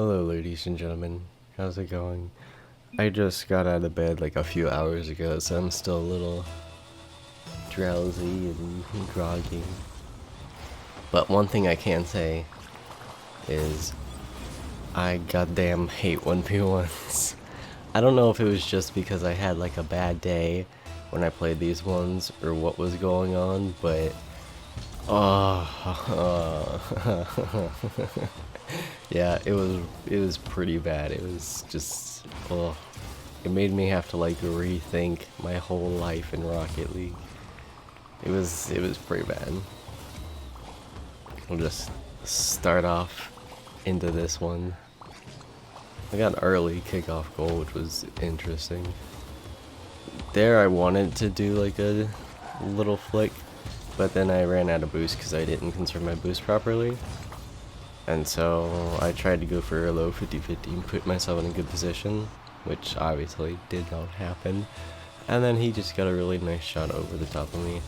Hello, ladies and gentlemen. How's it going? I just got out of bed like a few hours ago, so I'm still a little drowsy and groggy. But one thing I can say is I goddamn hate 1v1s. I don't know if it was just because I had like a bad day when I played these ones or what was going on, but yeah, it was pretty bad. It was just it made me have to like rethink my whole life in Rocket League. It was pretty bad. We'll just start off into this one. I got an early kickoff goal, which was interesting. There I wanted to do like a little flick, but then I ran out of boost because I didn't conserve my boost properly. And so I tried to go for a low 50-50 and put myself in a good position, which obviously did not happen. And then he just got a really nice shot over the top of me.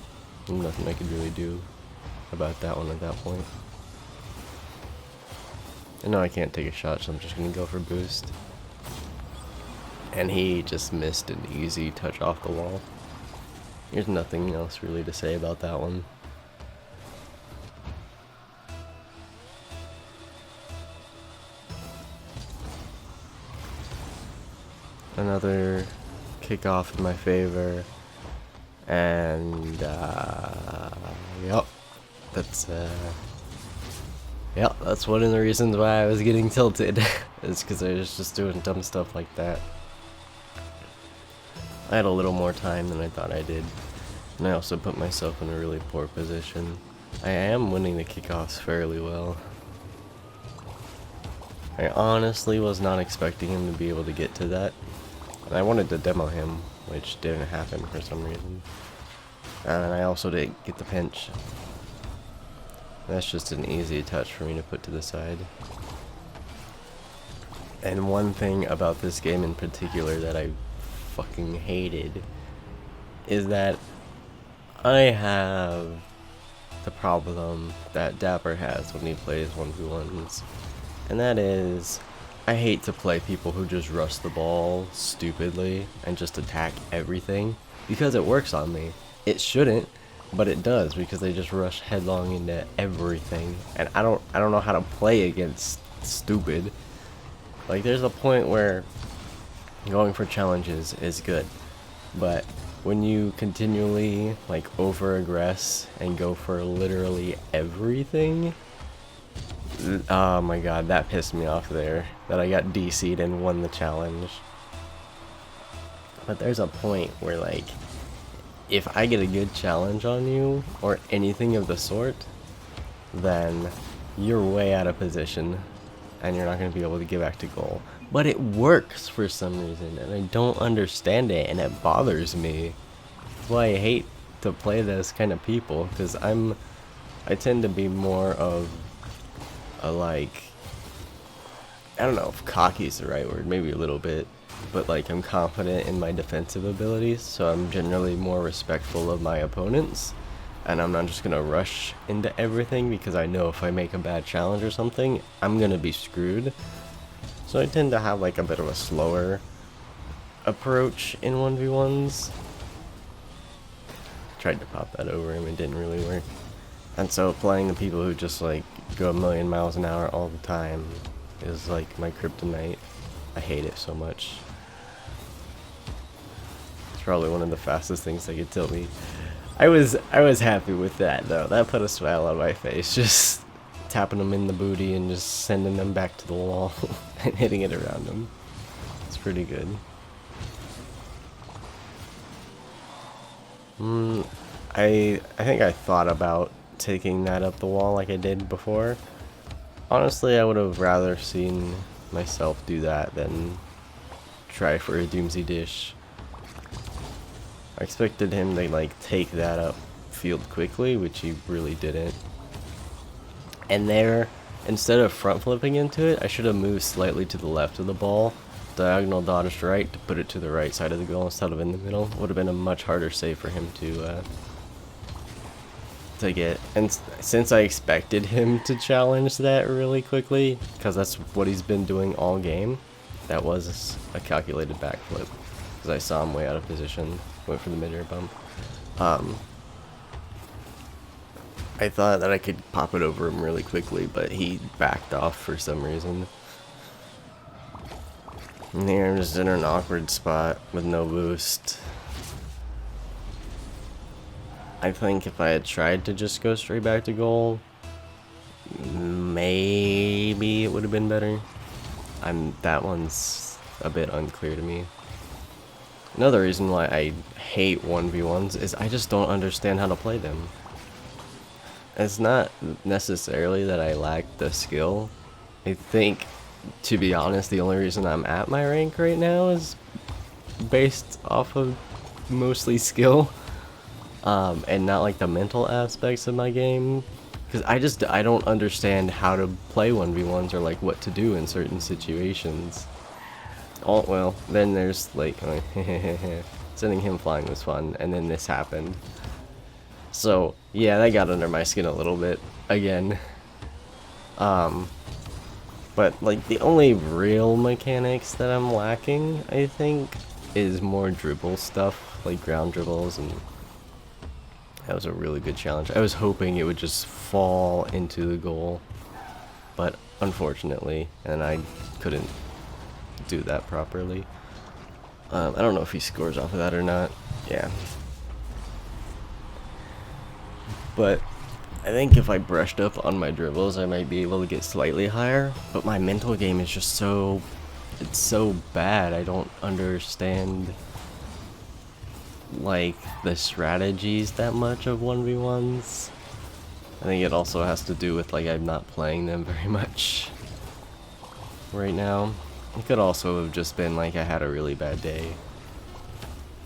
Nothing I could really do about that one at that point. And now I can't take a shot, so I'm just going to go for boost. And he just missed an easy touch off the wall. There's nothing else really to say about that one. Another kickoff in my favor. And, yep. That's one of the reasons why I was getting tilted. Is because I was just doing dumb stuff like that. I had a little more time than I thought I did. And I also put myself in a really poor position. I am winning the kickoffs fairly well. I honestly was not expecting him to be able to get to that. And I wanted to demo him, which didn't happen for some reason. And I also didn't get the pinch. That's just an easy touch for me to put to the side. And one thing about this game in particular that I fucking hated is that I have the problem that Dapper has when he plays 1v1s. And that is, I hate to play people who just rush the ball stupidly and just attack everything, because it works on me. It shouldn't, but it does, because they just rush headlong into everything, and I don't know how to play against stupid. Like, there's a point where going for challenges is good, but when you continually like over aggress and go for literally everything, oh my god, that pissed me off there, that I got DC'd and won the challenge. But there's a point where, like, if I get a good challenge on you, or anything of the sort, then you're way out of position, and you're not going to be able to get back to goal. But it works for some reason, and I don't understand it, and it bothers me. That's why I hate to play this kind of people, because I tend to be more of a, like, I don't know if cocky is the right word, maybe a little bit, but like I'm confident in my defensive abilities, so I'm generally more respectful of my opponents, and I'm not just gonna rush into everything because I know if I make a bad challenge or something, I'm gonna be screwed. So I tend to have like a bit of a slower approach in 1v1s. Tried to pop that over him, it didn't really work. And so playing the people who just like go a million miles an hour all the time is like my kryptonite. I hate it so much. It's probably one of the fastest things they could tell me. I was happy with that though. That put a smile on my face. Just tapping them in the booty and just sending them back to the wall and hitting it around them. It's pretty good. I think I thought about taking that up the wall like I did before. Honestly, I would have rather seen myself do that than try for a Doomsday Dish. I expected him to like take that up field quickly, which he really didn't. And there, instead of front flipping into it, I should have moved slightly to the left of the ball, diagonal dodged right to put it to the right side of the goal instead of in the middle. Would have been a much harder save for him to get. And since I expected him to challenge that really quickly, because that's what he's been doing all game, that was a calculated backflip. Because I saw him way out of position, went for the mid-air bump. I thought that I could pop it over him really quickly, but he backed off for some reason. And here I'm just in an awkward spot with no boost. I think if I had tried to just go straight back to goal, maybe it would have been better. That one's a bit unclear to me. Another reason why I hate 1v1s is I just don't understand how to play them. It's not necessarily that I lack the skill. I think, to be honest, the only reason I'm at my rank right now is based off of mostly skill, and not like the mental aspects of my game. Because I don't understand how to play 1v1s or like what to do in certain situations. Oh, well, then there's like, sending him flying was fun, and then this happened. So, yeah, that got under my skin a little bit, again. But, like, the only real mechanics that I'm lacking, I think, is more dribble stuff, like ground dribbles, and that was a really good challenge. I was hoping it would just fall into the goal, but unfortunately, and I couldn't do that properly. I don't know if he scores off of that or not. Yeah. But I think if I brushed up on my dribbles, I might be able to get slightly higher. But my mental game is just it's so bad. I don't understand like the strategies that much of 1v1s. I think it also has to do with like I'm not playing them very much right now. It could also have just been like I had a really bad day,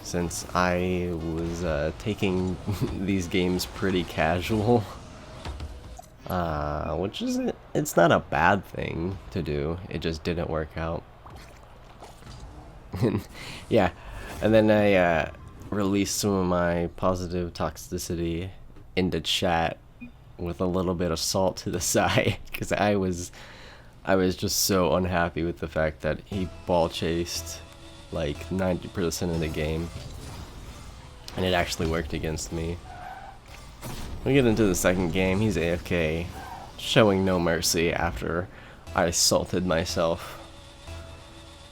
since I was taking these games pretty casual, which it's not a bad thing to do, it just didn't work out. Yeah, and then I released some of my positive toxicity into chat with a little bit of salt to the side, because I was just so unhappy with the fact that he ball chased like 90% of the game, and it actually worked against me. We get into the second game, he's AFK, showing no mercy after I salted myself.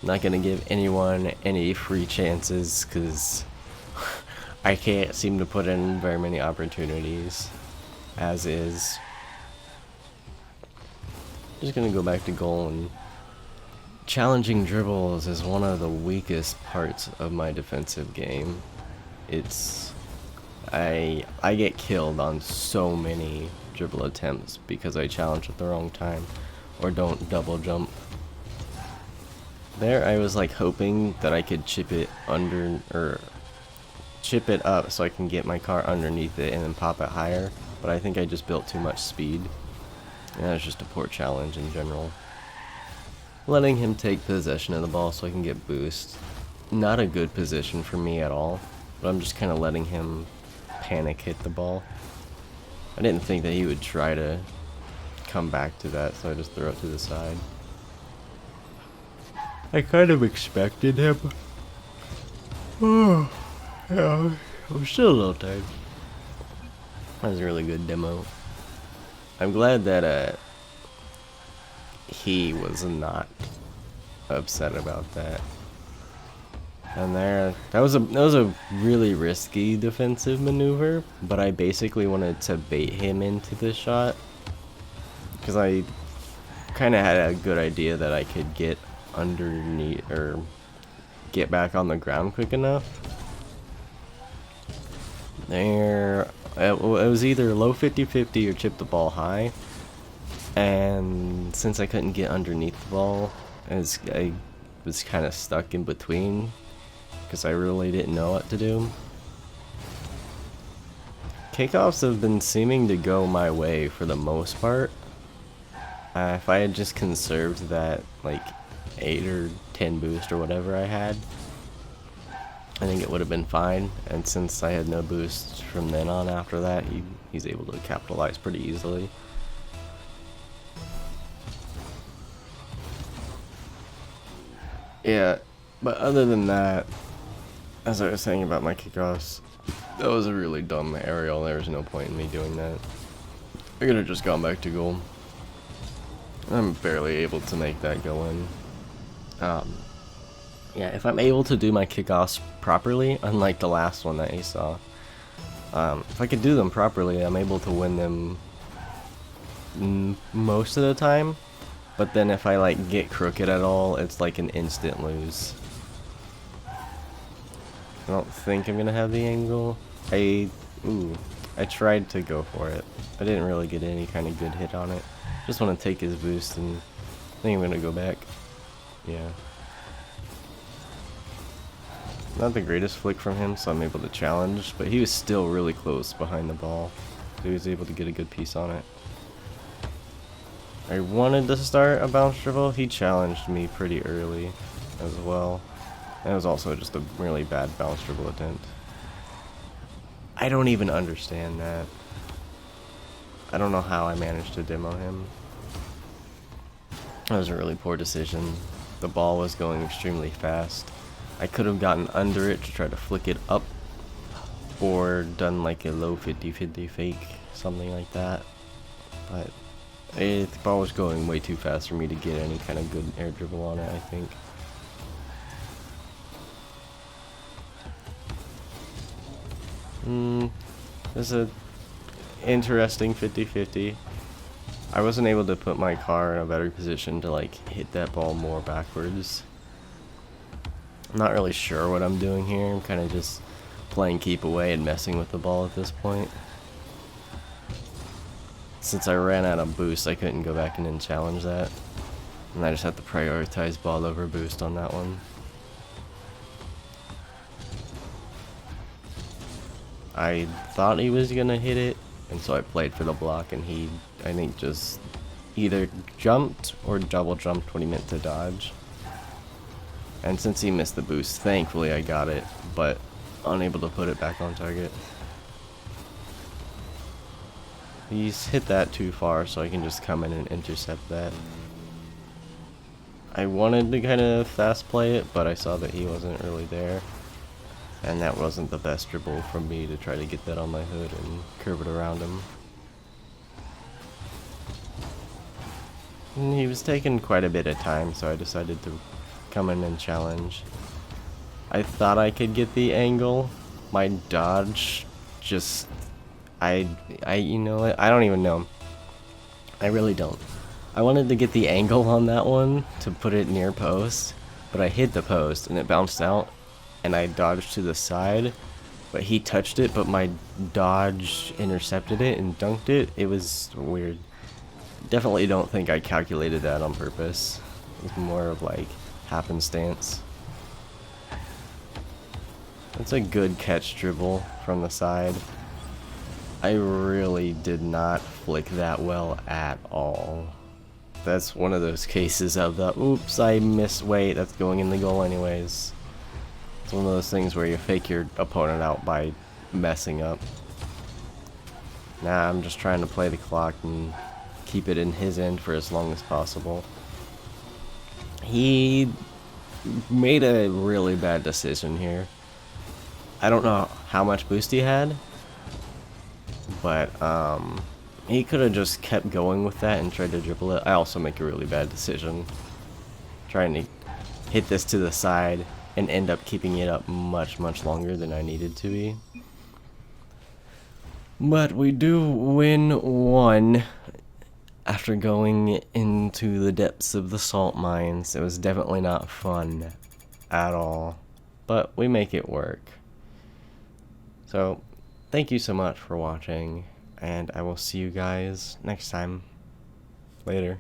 Not gonna give anyone any free chances, because I can't seem to put in very many opportunities as is. Just gonna go back to goal, and challenging dribbles is one of the weakest parts of my defensive game. I get killed on so many dribble attempts because I challenge at the wrong time or don't double jump. There I was like hoping that I could chip it under, or chip it up so I can get my car underneath it and then pop it higher, but I think I just built too much speed. Yeah, it's just a poor challenge in general. Letting him take possession of the ball so I can get boost. Not a good position for me at all, but I'm just kind of letting him panic hit the ball. I didn't think that he would try to come back to that, so I just throw it to the side. I kind of expected him. Oh, yeah, I'm still a little tired. That was a really good demo. I'm glad that he was not upset about that. And that was a really risky defensive maneuver, but I basically wanted to bait him into the shot, because I kind of had a good idea that I could get underneath or get back on the ground quick enough. There, it was either low 50-50 or chip the ball high, and since I couldn't get underneath the ball, I was kind of stuck in between, because I really didn't know what to do. Kickoffs have been seeming to go my way for the most part. If I had just conserved that like 8 or 10 boost or whatever I had, I think it would have been fine, and since I had no boost from then on after that, he's able to capitalize pretty easily. Yeah, but other than that, as I was saying about my kickoffs, that was a really dumb aerial. There was no point in me doing that. I could have just gone back to goal. I'm barely able to make that go in. Yeah, if I'm able to do my kickoffs properly, unlike the last one that you saw, if I could do them properly, I'm able to win them most of the time. But then if I like get crooked at all, it's like an instant lose. I don't think I'm gonna have the angle. I tried to go for it. I didn't really get any kind of good hit on it. Just want to take his boost, and I think I'm gonna go back. Yeah. Not the greatest flick from him, so I'm able to challenge, but he was still really close behind the ball. So he was able to get a good piece on it. I wanted to start a bounce dribble. He challenged me pretty early as well. And it was also just a really bad bounce dribble attempt. I don't even understand that. I don't know how I managed to demo him. That was a really poor decision. The ball was going extremely fast. I could have gotten under it to try to flick it up, or done like a low 50-50 fake, something like that. But the ball was going way too fast for me to get any kind of good air dribble on it, I think. This is a interesting 50-50. I wasn't able to put my car in a better position to like hit that ball more backwards. I'm not really sure what I'm doing here. I'm kind of just playing keep away and messing with the ball at this point. Since I ran out of boost, I couldn't go back and then challenge that. And I just had to prioritize ball over boost on that one. I thought he was gonna hit it, and so I played for the block, and he, I think, just either jumped or double jumped when he meant to dodge. And since he missed the boost, thankfully I got it, but unable to put it back on target. He's hit that too far, so I can just come in and intercept that. I wanted to kind of fast play it, but I saw that he wasn't really there. And that wasn't the best dribble from me to try to get that on my hood and curve it around him. And he was taking quite a bit of time, so I decided to come in and challenge. I thought I could get the angle. My dodge just... you know what? I don't even know. I really don't. I wanted to get the angle on that one to put it near post, but I hit the post and it bounced out, and I dodged to the side, but he touched it, but my dodge intercepted it and dunked it. It was weird. Definitely don't think I calculated that on purpose. It was more of like happenstance. That's a good catch dribble from the side. I really did not flick that well at all. That's one of those cases of the, oops, I missed, wait, that's going in the goal anyways. It's one of those things where you fake your opponent out by messing up. Nah, I'm just trying to play the clock and keep it in his end for as long as possible. He made a really bad decision here. I don't know how much boost he had, but he could have just kept going with that and tried to dribble it. I also make a really bad decision trying to hit this to the side and end up keeping it up much longer than I needed to be. But we do win one after going into the depths of the salt mines. It was definitely not fun at all, but we make it work. So thank you so much for watching, and I will see you guys next time. Later.